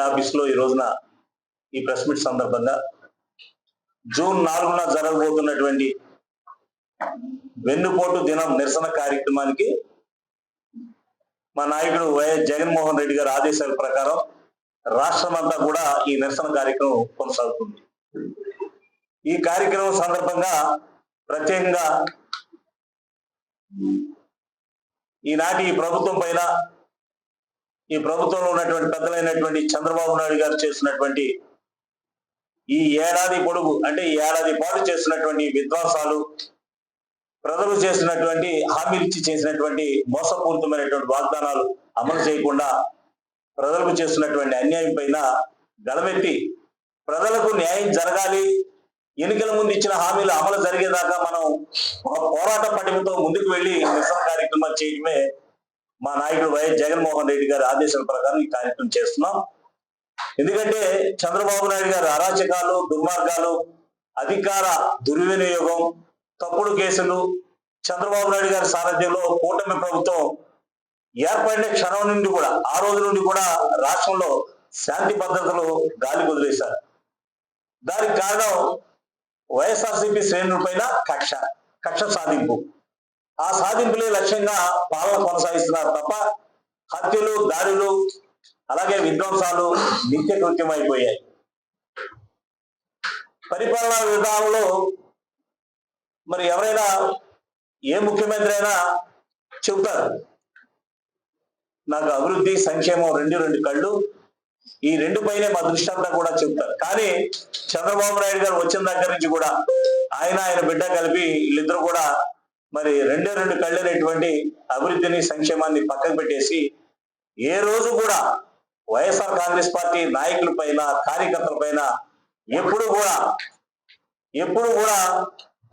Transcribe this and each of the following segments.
ఆఫీసులో ఈ రోజున ఈ ప్రెస్ మీట్ సందర్భంగా జూన్ 4న జరగబోతున్నటువంటి వెన్నుపోటు దినం నిరసన కార్యక్రమానికి మా నాయకుడు వైఎస్ జగన్మోహన్ రెడ్డి గారి ఆదేశాల ప్రకారం రాష్ట్రమంతా కూడా ఈ నిరసన కార్యక్రమం కొనసాగుతుంది. ఈ కార్యక్రమం సందర్భంగా ప్రత్యేకంగా ఈనాటి ఈ ప్రభుత్వం పైన ఈ ప్రభుత్వంలో ఉన్నటువంటి పెద్దలైనటువంటి చంద్రబాబు నాయుడు గారు చేసినటువంటి ఈ ఏడాది పొడుగు అంటే ఈ ఏడాది పాటు చేసినటువంటి విధ్వంసాలు, ప్రజలు చేసినటువంటి హామీలు ఇచ్చి చేసినటువంటి మోసపూరితమైనటువంటి వాగ్దానాలు అమలు చేయకుండా ప్రజలకు చేస్తున్నటువంటి అన్యాయం పైన గలమెత్తి ప్రజలకు న్యాయం జరగాలి, ఎన్నికల ముందు ఇచ్చిన హామీలు అమలు జరిగేదాకా మనం ఒక పోరాట పటిమతో ముందుకు వెళ్లి నిరసన కార్యక్రమాలు చేయడమే మా నాయకుడు వైఎస్ జగన్మోహన్ రెడ్డి గారి ఆదేశాల ప్రకారం ఈ కార్యక్రమం చేస్తున్నాం. ఎందుకంటే చంద్రబాబు నాయుడు గారి అరాచకాలు, దుర్మార్గాలు, అధికార దుర్వినియోగం, తప్పుడు కేసులు, చంద్రబాబు నాయుడు గారి సారథ్యంలో కూటమి ప్రభుత్వం ఏర్పడిన క్షణం నుండి కూడా ఆ రోజు నుండి కూడా రాష్ట్రంలో శాంతి భద్రతలు గాలి వదిలేశారు. దానికి కారణం వైఎస్ఆర్సీపీ శ్రేణుల పైన కక్ష సాధింపు. ఆ సాధింపులే లక్ష్యంగా పాలన కొనసాగిస్తున్నారు తప్ప హత్యలు, దాడులు, అలాగే విధ్వంసాలు నిత్య కృత్యమైపోయాయి. పరిపాలనా విధానంలో మరి ఎవరైనా ఏ ముఖ్యమంత్రి అయినా చెబుతారు, నాకు అభివృద్ధి, సంక్షేమం రెండు కళ్ళు, ఈ రెండు పైనే మా దృష్టి అంతా కూడా చెబుతారు. కానీ చంద్రబాబు నాయుడు గారు వచ్చిన దగ్గర నుంచి కూడా ఆయన బిడ్డ కలిపి వీళ్ళిద్దరు కూడా మరి రెండు కళ్ళు అనేటువంటి అభివృద్ధిని, సంక్షేమాన్ని పక్కకు పెట్టేసి ఏ రోజు కూడా వైఎస్ఆర్ కాంగ్రెస్ పార్టీ నాయకుల పైన, కార్యకర్తల పైన ఎప్పుడు కూడా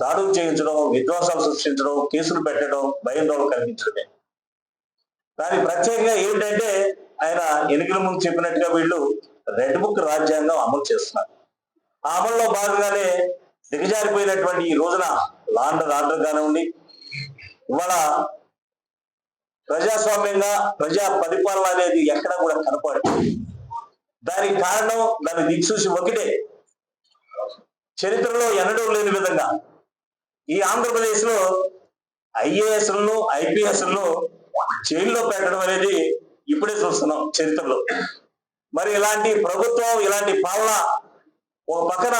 దాడులు చేయించడం, విధ్వంసాలు సృష్టించడం, కేసులు పెట్టడం, భయాందోళన కలిగించడమే. దానికి ప్రత్యేకంగా ఏమిటంటే ఆయన ఎన్నికల ముందు చెప్పినట్టుగా వీళ్ళు రెడ్ బుక్ రాజ్యాంగం అమలు చేస్తున్నారు. ఆ అమల్లో భాగంగానే దిగజారిపోయినటువంటి ఈ రోజున లాండర్ ఆర్డర్ కానివ్వండి, ఇవాళ ప్రజాస్వామ్యంగా ప్రజా పరిపాలన అనేది ఎక్కడ కూడా కనపడదు. దానికి కారణం, దాన్ని దిక్సూచి ఒకటే, చరిత్రలో ఎన్నడూ లేని విధంగా ఈ ఆంధ్రప్రదేశ్ లో ఐఏఎస్లను, ఐపీఎస్లను జైల్లో పెట్టడం అనేది ఇప్పుడే చూస్తున్నాం చరిత్రలో. మరి ఇలాంటి ప్రభుత్వం, ఇలాంటి పాలన ఒక పక్కన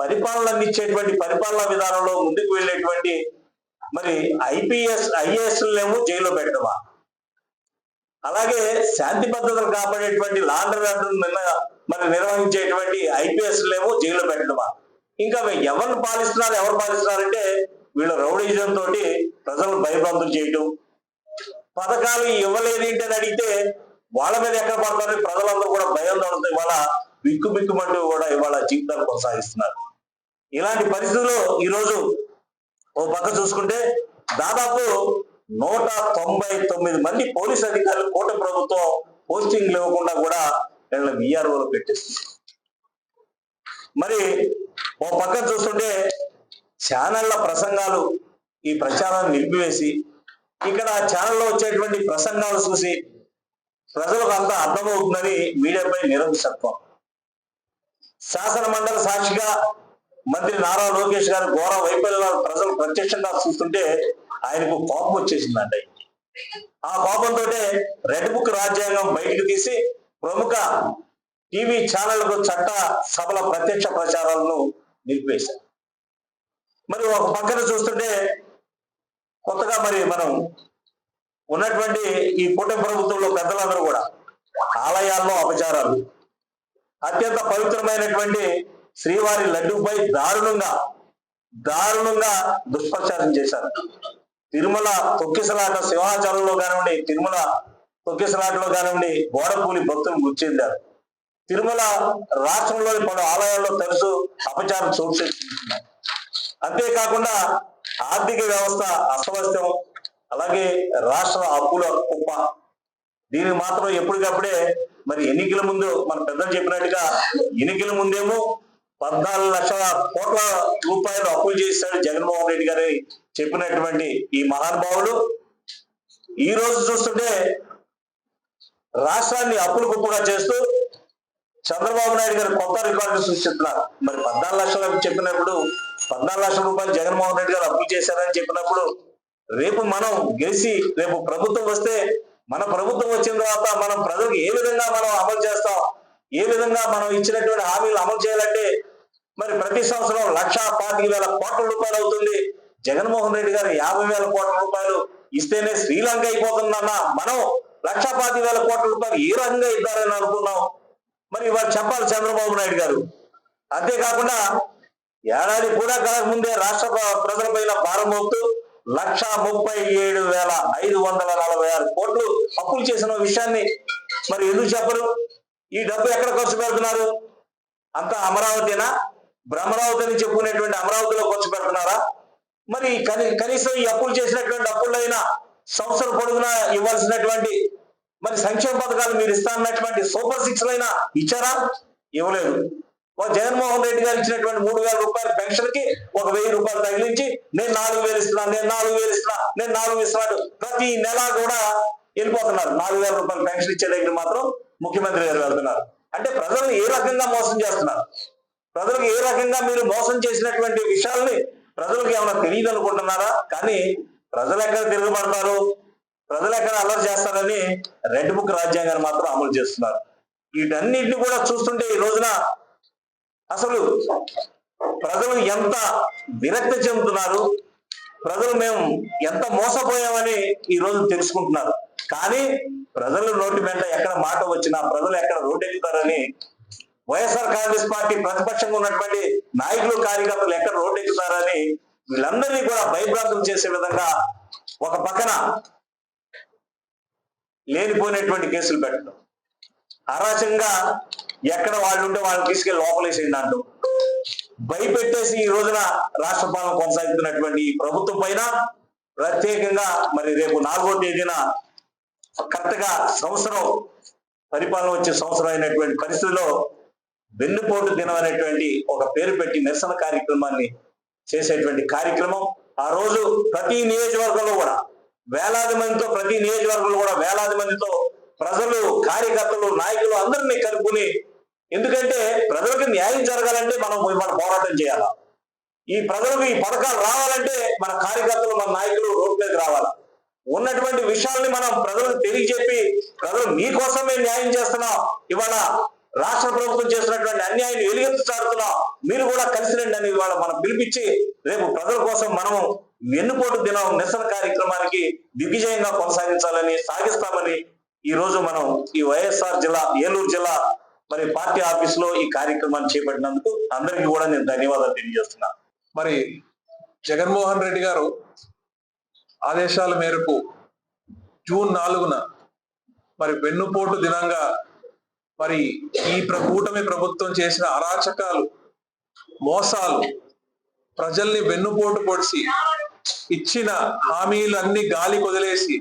పరిపాలన అందించేటువంటి పరిపాలనా విధానంలో ముందుకు వెళ్ళేటువంటి మరి ఐఏఎస్లనేమో జైల్లో పెట్టడమా, అలాగే శాంతి భద్రతలు కాపాడేటువంటి లాండర్ మరి నిర్వహించేటువంటి ఐపీఎస్లేమో జైల్లో పెట్టడమా, ఇంకా ఎవరు పాలిస్తున్నారంటే వీళ్ళ రౌడీజం తోటి ప్రజలను భయభ్రాంతులు చేయటం, పథకాలు ఇవ్వలేదు ఏంటని అడిగితే వాళ్ళ మీద ఎక్కడ పడతారు, ప్రజలందరూ కూడా భయాందోళనతో ఇవాళ బిక్కుమంటూ కూడా ఇవాళ జీవితాలు కొనసాగిస్తున్నారు. ఇలాంటి పరిస్థితుల్లో ఈరోజు ఓ పక్క చూసుకుంటే దాదాపు 199 మంది పోలీస్ అధికారులు కూటమి ప్రభుత్వం పోస్టింగ్లు ఇవ్వకుండా కూడా వీళ్ళ విఆర్ఓలో పెట్టేస్తుంది. మరి ఓ పక్క చూస్తుంటే ఛానళ్ల ప్రసంగాలు ఈ ప్రచారాన్ని నిలిపివేసి ఇక్కడ ఛానల్లో వచ్చేటువంటి ప్రసంగాలు చూసి ప్రజలకు అంతా అర్థమవుతుందని మీడియాపై నిరంకుశత్వం. శాసన మండలి సాక్షిగా మంత్రి నారా లోకేష్ గారు ఘోర వైఫల్యాలు ప్రజలు ప్రత్యక్షంగా చూస్తుంటే ఆయనకు కోపం వచ్చేసిందంట. ఆ కోపంతో రెడ్ బుక్ రాజ్యాంగం బయటకు తీసి ప్రముఖ టీవీ ఛానళ్లకు చట్ట సభల ప్రత్యక్ష ప్రచారాలను నిలిపేశారు. మరి ఒక పక్కన చూస్తుంటే కొత్తగా మరి మనం ఉన్నటువంటి ఈ కూటమి ప్రభుత్వంలో పెద్దలందరూ కూడా ఆలయాల్లో అపచారాలు, అత్యంత పవిత్రమైనటువంటి శ్రీవారి లడ్డూపై దారుణంగా దుష్ప్రచారం చేశారు. తిరుమల తొక్కిసలాట సింహాచలంలో కానివ్వండి, తిరుమల తొక్కిసలాటలో కానివ్వండి గోడకూలి భక్తులు మృతి చెందారు. తిరుమల రాష్ట్రంలోని పలు ఆలయాల్లో తరచు అపచారం చోటు చేసుకుంటున్నారు. అంతేకాకుండా ఆర్థిక వ్యవస్థ అస్తవ్యస్తం, అలాగే రాష్ట్ర అప్పుల కుప్ప. దీనికి మాత్రం ఎప్పటికప్పుడే మరి ఎన్నికల ముందు మన పెద్దలు చెప్పినట్టుగా ఎన్నికల ముందేమో 14 లక్షల కోట్ల రూపాయలు అప్పులు చేశాడు జగన్మోహన్ రెడ్డి గారి చెప్పినటువంటి ఈ మహానుభావుడు ఈ రోజు చూస్తుంటే రాష్ట్రాన్ని అప్పులు కుప్పగా చేస్తూ చంద్రబాబు నాయుడు గారు కొత్త రికార్డు సృష్టిస్తున్నారు. మరి 14 లక్షలు చెప్పినప్పుడు 14 లక్షల రూపాయలు జగన్మోహన్ రెడ్డి గారు అప్పులు చేశారని చెప్పినప్పుడు రేపు మనం గెలిచి రేపు ప్రభుత్వం వస్తే మన ప్రభుత్వం వచ్చిన తర్వాత మనం ప్రజలకు ఏ విధంగా మనం అమలు చేస్తాం, ఏ విధంగా మనం ఇచ్చినటువంటి హామీలు అమలు చేయాలంటే మరి ప్రతి సంవత్సరం 1,25,000 కోట్ల రూపాయలు అవుతుంది. జగన్మోహన్ రెడ్డి గారు 50,000 కోట్ల రూపాయలు ఇస్తేనే శ్రీలంక అయిపోతుందన్న మనం 1,25,000 కోట్ల రూపాయలు ఏ రకంగా ఇద్దారని అనుకున్నాం. మరి ఇవాళ చెప్పాలి చంద్రబాబు నాయుడు గారు. అంతేకాకుండా ఏడాది కూడా కలక ముందే రాష్ట్ర ప్రజలపైన భారం మోపుతూ 1,37,546 కోట్లు అప్పులు చేసిన విషయాన్ని మరి ఎందుకు చెప్పరు? ఈ డబ్బు ఎక్కడ ఖర్చు పెడుతున్నారు? అంత అమరావతినా, భ్రమరావతి అని చెప్పుకునేటువంటి అమరావతిలో ఖర్చు పెడుతున్నారా? మరి కనీసం ఈ అప్పులు చేసినటువంటి అప్పులైనా సంవత్సరం పొడుగునా ఇవ్వాల్సినటువంటి మరి సంక్షేమ పథకాలు మీరు ఇస్తానన్నటువంటి సూపర్ 6 అయినా ఇచ్చారా? ఇవ్వలేదు. జగన్మోహన్ రెడ్డి గారు ఇచ్చినటువంటి 3,000 రూపాయల పెన్షన్ కి 1,000 రూపాయలు తగిలించి నేను 4,000 ఇస్తున్నాను, నేను 4,000 ఇస్తున్నా, నేను 4,000 ఇస్తున్నాడు ప్రతి నెల కూడా వెళ్ళిపోతున్నారు. 4,000 రూపాయల పెన్షన్ ఇచ్చే దగ్గర మాత్రం ముఖ్యమంత్రి గారు వెళ్తున్నారు. అంటే ప్రజలను ఏ రకంగా మోసం చేస్తున్నారు? ప్రజలకు ఏ రకంగా మీరు మోసం చేసినటువంటి విషయాల్ని ప్రజలకు ఏమైనా తెలియదు అనుకుంటున్నారా? కానీ ప్రజలు ఎక్కడ తిరగబడతారు, ప్రజలు ఎక్కడ అల్లరి చేస్తారని రెడ్ బుక్ రాజ్యాంగాన్ని మాత్రం అమలు చేస్తున్నారు. వీటన్నిటిని కూడా చూస్తుంటే ఈ రోజున అసలు ప్రజలు ఎంత విరక్తి చెందుతున్నారు, ప్రజలు మేము ఎంత మోసపోయామని ఈ రోజు తెలుసుకుంటున్నారు. కానీ ప్రజలు నోటి వెంట ఎక్కడ మాట వచ్చినా ప్రజలు ఎక్కడ రోడ్డెక్కుతారని వైఎస్ఆర్ కాంగ్రెస్ పార్టీ ప్రతిపక్షంగా ఉన్నటువంటి నాయకులు కార్యకర్తలు ఎక్కడ రోడ్డెక్కుతారని వీళ్ళందరినీ కూడా భయభ్రాంతం చేసే విధంగా ఒక పక్కన లేనిపోయినటువంటి కేసులు పెట్టడం, అరాచకంగా ఎక్కడ వాళ్ళు ఉంటే వాళ్ళని తీసుకెళ్లి లోపలేసేయండి అంటూ భయపెట్టేసి ఈ రోజున రాష్ట్ర పాలన కొనసాగుతున్నటువంటి ఈ ప్రభుత్వం పైన ప్రత్యేకంగా మరి రేపు 4వ తేదీన కరెక్ట్ గా సంవత్సరం పరిపాలన వచ్చే సంవత్సరం అయినటువంటి పరిస్థితుల్లో వెన్నుపోటు దినం అనేటువంటి ఒక పేరు పెట్టి నిరసన కార్యక్రమాన్ని చేసేటువంటి కార్యక్రమం ఆ రోజు ప్రతి నియోజకవర్గంలో కూడా వేలాది మందితో, ప్రతి నియోజకవర్గంలో కూడా వేలాది మందితో ప్రజలు, కార్యకర్తలు, నాయకులు అందరినీ కలుపుకుని, ఎందుకంటే ప్రజలకు న్యాయం జరగాలంటే మనం పోరాటం చేయాలా, ఈ ప్రజలకు ఈ పథకాలు రావాలంటే మన కార్యకర్తలు, మన నాయకులు రోడ్డు మీదకి రావాలి. ఉన్నటువంటి విషయాల్ని మనం ప్రజలకు తెలియజెప్పి ప్రజలు మీకోసమే న్యాయం చేస్తున్నాం, ఇవాళ రాష్ట్ర ప్రభుత్వం చేస్తున్నటువంటి అన్యాయాన్ని ఎలుగెత్తు చాటుతున్నాం, మీరు కూడా కలిసి రండి అని ఇవాళ మనం పిలిపించి రేపు ప్రజల కోసం మనం వెన్నుపోటు దినం నిరసన కార్యక్రమానికి దిగ్విజయంగా కొనసాగించాలని, సాగిస్తామని ఈ రోజు మనం ఈ వైఎస్ఆర్ జిల్లా, ఏలూరు జిల్లా మరి పార్టీ ఆఫీస్ లో ఈ కార్యక్రమాన్ని చేపట్టినందుకు అందరికీ కూడా నేను ధన్యవాదాలు తెలియజేస్తున్నా. మరి జగన్మోహన్ రెడ్డి గారు ఆదేశాల మేరకు జూన్ 4న మరి వెన్నుపోటు దినంగా మరి ఈ కూటమి ప్రభుత్వం చేసిన అరాచకాలు, మోసాలు, ప్రజల్ని వెన్నుపోటు పొడిచి ఇచ్చిన హామీలన్నీ గాలి కొదిలేసి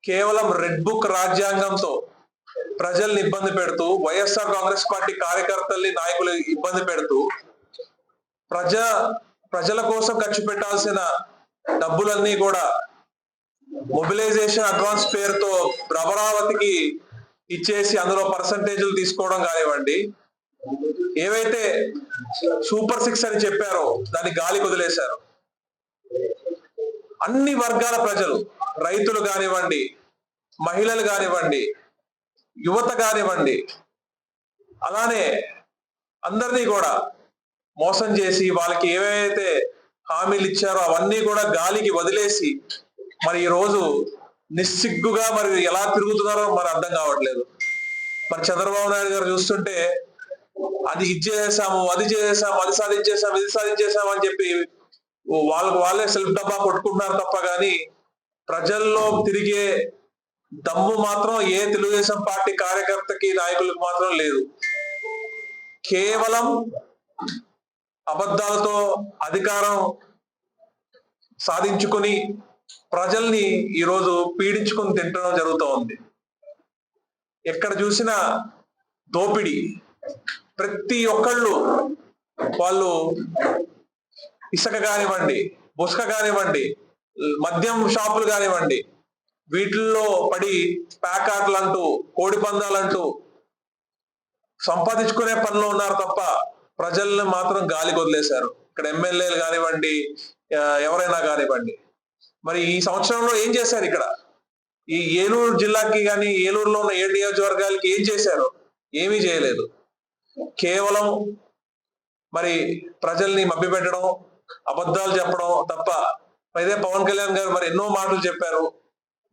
కేవలం రెడ్ బుక్ రాజ్యాంగంతో ప్రజల్ని ఇబ్బంది పెడుతూ, వైఎస్ఆర్ కాంగ్రెస్ పార్టీ కార్యకర్తల్ని, నాయకులు ఇబ్బంది పెడుతూ, ప్రజల కోసం ఖర్చు పెట్టాల్సిన డబ్బులన్నీ కూడా మొబిలైజేషన్ అడ్వాన్స్ పేరుతో అమరావతికి ఇచ్చేసి అందులో పర్సంటేజ్లు తీసుకోవడం కానివ్వండి, ఏవైతే సూపర్ 6 అని చెప్పారో దాన్ని గాలి వదిలేశారు. అన్ని వర్గాల ప్రజలు, రైతులు కానివ్వండి, మహిళలు కానివ్వండి, యువత కానివ్వండి, అలానే అందరినీ కూడా మోసం చేసి వాళ్ళకి ఏవైతే హామీలు ఇచ్చారో అవన్నీ కూడా గాలికి వదిలేసి మరి ఈ రోజు నిస్సిగ్గుగా మరి ఎలా తిరుగుతున్నారో మరి అర్థం కావట్లేదు. మరి చంద్రబాబు నాయుడు గారు చూస్తుంటే అది ఇచ్చేసాము, అది చేసాము, అది సాధించేసాము, ఇది సాధించేసాము అని చెప్పి వాళ్ళే సెల్ఫ్ డబ్బా కొట్టుకుంటున్నారు తప్ప కానీ ప్రజల్లో తిరిగే దమ్ము మాత్రం ఏ తెలుగుదేశం పార్టీ కార్యకర్తకి, నాయకులకు మాత్రం లేదు. కేవలం అబద్ధాలతో అధికారం సాధించుకొని ప్రజల్ని ఈరోజు పీడించుకొని తింటడం జరుగుతూ ఉంది. ఎక్కడ చూసినా దోపిడీ, ప్రతి ఒక్కళ్ళు వాళ్ళు ఇసుక కానివ్వండి, బుసక కానివ్వండి, మద్యం షాపులు కానివ్వండి, వీటిల్లో పడి ప్యాకాట్లంటూ కోడి పందాలంటూ సంపాదించుకునే పనిలో ఉన్నారు తప్ప ప్రజల్ని మాత్రం గాలికి వదిలేశారు. ఇక్కడ ఎమ్మెల్యేలు కానివ్వండి, ఎవరైనా కానివ్వండి. మరి ఈ సంవత్సరంలో ఏం చేశారు? ఇక్కడ ఈ ఏలూరు జిల్లాకి కానీ ఏలూరులో ఉన్న 7 నియోజకవర్గాలకి ఏం చేశారు? ఏమీ చేయలేదు. కేవలం మరి ప్రజల్ని మభ్యపెట్టడం, అబద్ధాలు చెప్పడం తప్ప. ఇదే పవన్ కళ్యాణ్ గారు మరి ఎన్నో మాటలు చెప్పారు,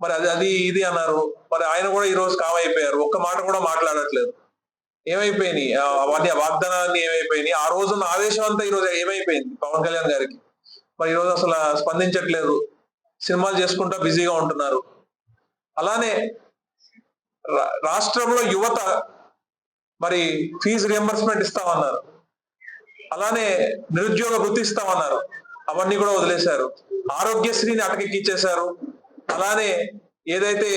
మరి అది ఇది అన్నారు. మరి ఆయన కూడా ఈ రోజు కామైపోయారు, ఒక్క మాట కూడా మాట్లాడట్లేదు. ఏమైపోయినాయి అవన్నీ వాగ్దానాన్ని? ఏమైపోయినాయి ఆ రోజున్న ఆవేశం అంతా ఈ రోజు ఏమైపోయింది పవన్ కళ్యాణ్ గారికి? మరి ఈ రోజు అసలు స్పందించట్లేదు, సినిమాలు చేసుకుంటా బిజీగా ఉంటున్నారు. అలానే రాష్ట్రంలో యువత మరి ఫీజు రియంబర్స్మెంట్ ఇస్తామన్నారు, అలానే నిరుద్యోగ వృత్తి ఇస్తామన్నారు, అవన్నీ కూడా వదిలేశారు. ఆరోగ్యశ్రీని అటకెక్కిచ్చేశారు. అలానే ఏదైతే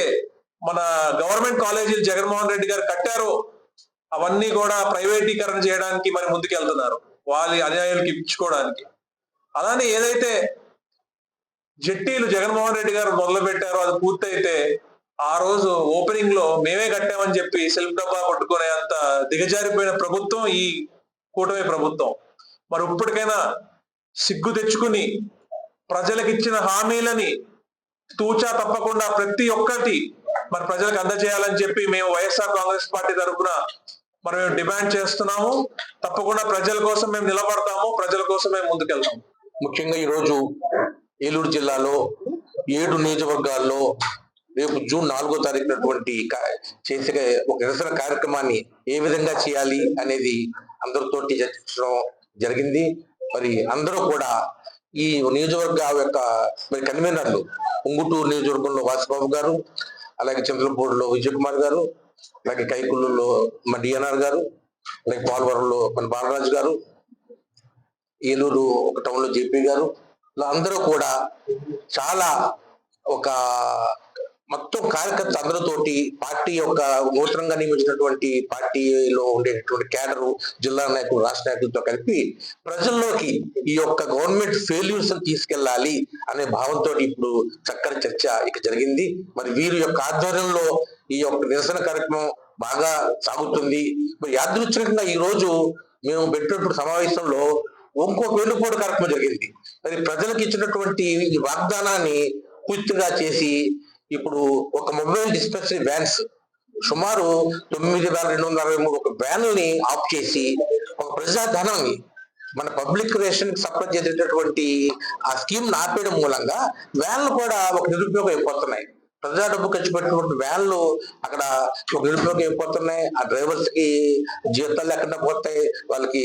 మన గవర్నమెంట్ కాలేజీలు జగన్మోహన్ రెడ్డి గారు కట్టారో అవన్నీ కూడా ప్రైవేటీకరణ చేయడానికి మరి ముందుకెళ్తున్నారు, వాళ్ళ అన్యాయాలకు ఇప్పించుకోవడానికి. అలానే ఏదైతే జెట్టీలు జగన్మోహన్ రెడ్డి గారు మొదలు పెట్టారో అది పూర్తయితే ఆ రోజు ఓపెనింగ్ లో మేమే కట్టామని చెప్పి సెల్ఫ్ డబ్బా కొట్టుకునే అంత దిగజారిపోయిన ప్రభుత్వం ఈ కూటమి ప్రభుత్వం. మరి ఇప్పటికైనా సిగ్గు తెచ్చుకుని ప్రజలకు ఇచ్చిన హామీలని తూచా తప్పకుండా ప్రతి ఒక్కటి మరి ప్రజలకు అందజేయాలని చెప్పి మేము వైఎస్ఆర్ కాంగ్రెస్ పార్టీ తరఫున మరి మేము డిమాండ్ చేస్తున్నాము. తప్పకుండా ప్రజల కోసం మేము నిలబడతాము, ప్రజల కోసం మేము ముందుకెళ్తాము. ముఖ్యంగా ఈరోజు ఏలూరు జిల్లాలో 7 నియోజకవర్గాల్లో రేపు జూన్ 4వ తారీఖునటువంటి చేసే ఒక నిరసన కార్యక్రమాన్ని ఏ విధంగా చేయాలి అనేది అందరితోటి చర్చించడం జరిగింది. మరి అందరూ కూడా ఈ నియోజకవర్గ యొక్క మరి కన్వీనర్లు, ఉంగుటూరు నియోజకవర్గంలో వాసుబాబు గారు, అలాగే చంద్రపూడిలో విజయ్ కుమార్ గారు, అలాగే కైకుళ్ళలో మన డిఎన్ఆర్ గారు, అలాగే పోలవరంలో మన బాలరాజు గారు, ఏలూరు ఒక టౌన్ లో జేపీ గారు, అందరూ కూడా చాలా ఒక మొత్తం కార్యకర్త అందరితోటి పార్టీ యొక్క నూతనంగా నియమించినటువంటి పార్టీలో ఉండేటటువంటి కేడరు, జిల్లా నాయకులు, రాష్ట్ర నాయకులతో కలిపి ప్రజల్లోకి ఈ యొక్క గవర్నమెంట్ ఫెయిల్యూర్స్ తీసుకెళ్లాలి అనే భావంతో ఇప్పుడు చక్కని చర్చ ఇక జరిగింది. మరి వీరి యొక్క ఆధ్వర్యంలో ఈ యొక్క నిరసన కార్యక్రమం బాగా సాగుతుంది. మరి యాదృచ్ఛికంగా ఈ రోజు మేము పెట్టినటువంటి సమావేశంలో ఇంకొక వెన్నుపోటు కార్యక్రమం జరిగింది. మరి ప్రజలకు ఇచ్చినటువంటి ఈ వాగ్దానాన్ని పూర్తిగా చేసి ఇప్పుడు ఒక మొబైల్ డిస్పెన్సరీ వ్యాన్స్ సుమారు 9,263 ఒక వ్యాన్లని ఆఫ్ చేసి ఒక ప్రజాధనాన్ని మన పబ్లిక్ రేషన్ సప్లై చేసేటటువంటి ఆ స్కీమ్ ఆపేయడం మూలంగా వ్యాన్లు కూడా ఒక నిరుపయోగం అయిపోతున్నాయి. ప్రజా డబ్బు ఖర్చు పెట్టినటువంటి వ్యాన్లు అక్కడ ఒక నిరుపయోగం అయిపోతున్నాయి. ఆ డ్రైవర్స్ కి జీతాలు లేకుండా పోతాయి, వాళ్ళకి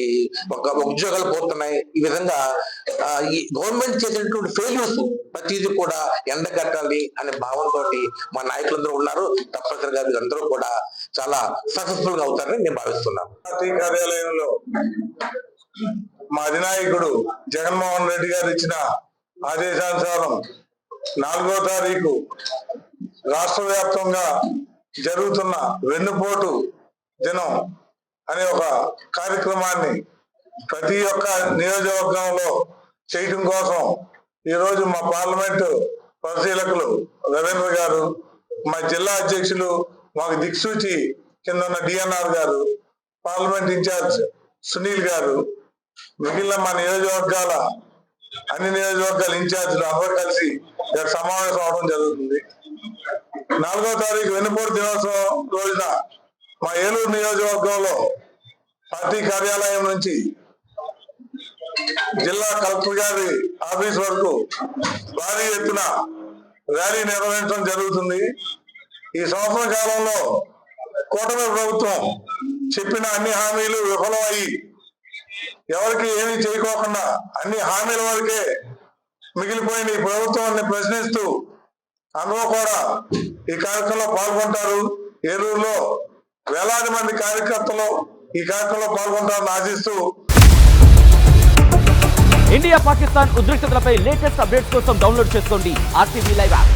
ఒక ఉద్యోగాలు పోతున్నాయి. ఈ విధంగా ఈ గవర్నమెంట్ చేసినటువంటి ఫెయిల్యూర్స్ ప్రతిదీ కూడా ఎండగట్టాలి అనే భావంతో మా నాయకులందరూ ఉన్నారు. తప్పనిసరిగా వీళ్ళందరూ కూడా చాలా సక్సెస్ఫుల్ గా అవుతారని నేను భావిస్తున్నాను. పార్టీ కార్యాలయంలో మా అధినాయకుడు జగన్మోహన్ రెడ్డి గారు ఇచ్చిన ఆదేశానుసారం 4వ తారీఖు రాష్ట్ర వ్యాప్తంగా జరుగుతున్న వెన్నుపోటు దినం అనే ఒక కార్యక్రమాన్ని ప్రతి ఒక్క నియోజకవర్గంలో చేయటం కోసం ఈరోజు మా పార్లమెంటు పరిశీలకులు రవీంద్ర గారు, మా జిల్లా అధ్యక్షులు, మాకు దిక్సూచి కింద ఉన్న డిఎన్ఆర్ గారు, పార్లమెంట్ ఇన్ఛార్జ్ సునీల్ గారు, మిగిలిన మా నియోజకవర్గాల అన్ని నియోజకవర్గాల ఇన్ఛార్జీలు అందరూ కలిసి సమావేశం అవడం జరుగుతుంది. 4వ తారీఖు వెన్నుపోటు దినోత్సవం రోజున మా ఏలూరు నియోజకవర్గంలో పార్టీ కార్యాలయం నుంచి జిల్లా కలెక్టర్ గారి ఆఫీస్ వరకు భారీ ఎత్తున ర్యాలీ నిర్వహించడం జరుగుతుంది. ఈ సంవత్సర కాలంలో కూటమి ప్రభుత్వం చెప్పిన అన్ని హామీలు విఫలమయ్యి ఎవరికి ఏమీ చేయకోకుండా అన్ని హామీల వరకే మిగిలిపోయిన ఈ ప్రభుత్వాన్ని ప్రశ్నిస్తూ అందరూ కూడా ఈ కార్యక్రమంలో పాల్గొంటారు. ఏలూరులో వేలాది మంది కార్యకర్తలు ఈ కార్యక్రమంలో పాల్గొంటారని ఆశిస్తూ ఇండియా పాకిస్తాన్ ఉద్రిక్తతలపై లేటెస్ట్ అప్డేట్స్ కోసం డౌన్లోడ్ చేసుకోండి RTV లైవ్ యాప్.